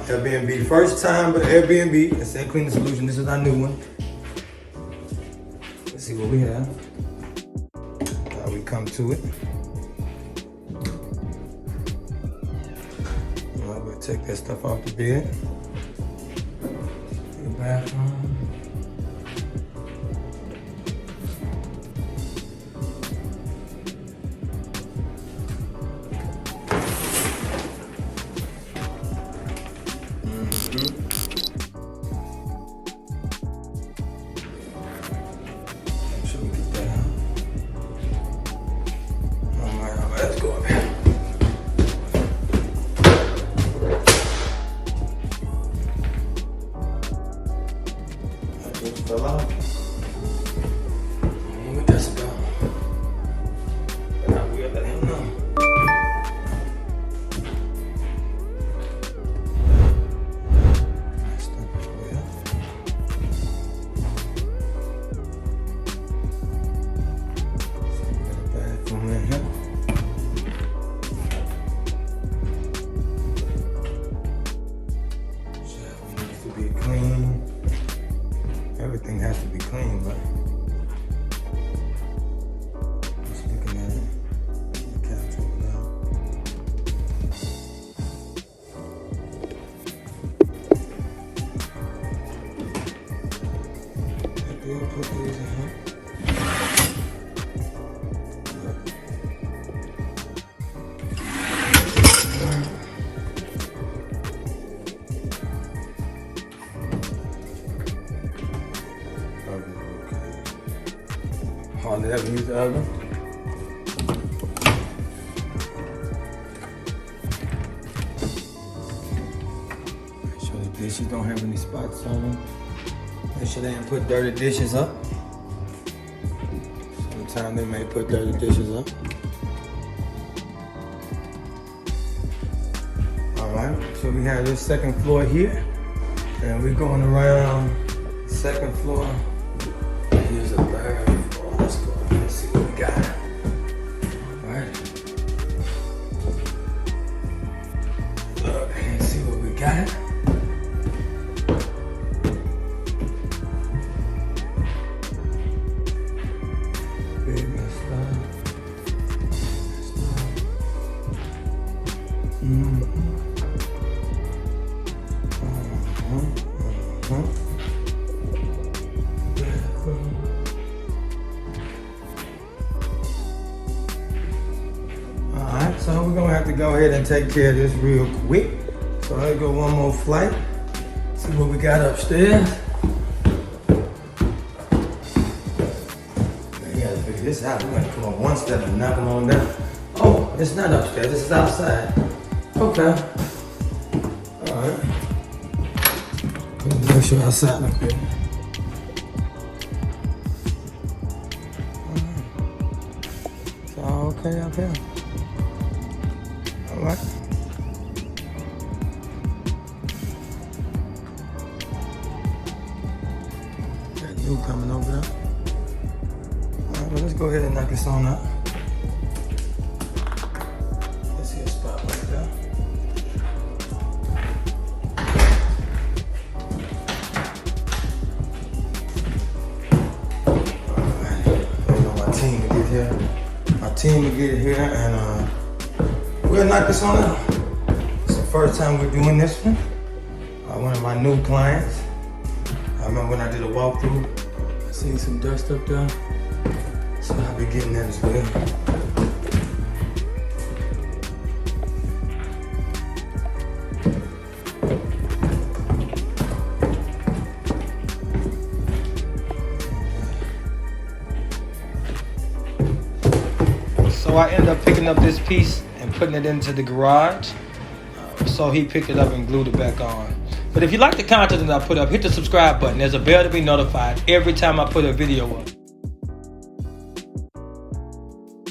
Airbnb. First time, but Airbnb. It's that cleaning solution. This is our new one. Let's see what we have. How we come to it. We'll take that stuff off the bed. The bathroom. Let's go up here. That just fell out. Where does it go? Now we'll let him know. Bathroom in here. Be clean. Everything has to be clean, but just looking at it, the couch over there. I did put these in here. Hardly ever use the oven. Make sure the dishes don't have any spots on them. Make sure they didn't put dirty dishes up. Sometimes they may put dirty dishes up. Alright, so we have this second floor here. And we're going around second floor. Here's a third. Let's go. Let's see what we got. All right. Look and see what we got. Big mess up. Alright, so we're gonna have to go ahead and take care of this real quick. So let's go one more flight. See what we got upstairs. We gotta figure this out. We're gonna come on one step and knock them on down. Oh, it's not upstairs, this is outside. Okay. Alright. Make sure outside up there. It's all okay up here. Alright. Got new coming over there. Alright, well let's go ahead and knock this on out. Let's see a spot right there. My team will get here and we'll knock this on out. It's the first time we're doing this one. One of my new clients. I remember when I did a walkthrough, I seen some dust up there. So I'll be getting that as well. So I end up picking up this piece and putting it into the garage. So he picked it up and glued it back on. But if you like the content that I put up, hit the subscribe button. There's a bell to be notified every time I put a video up.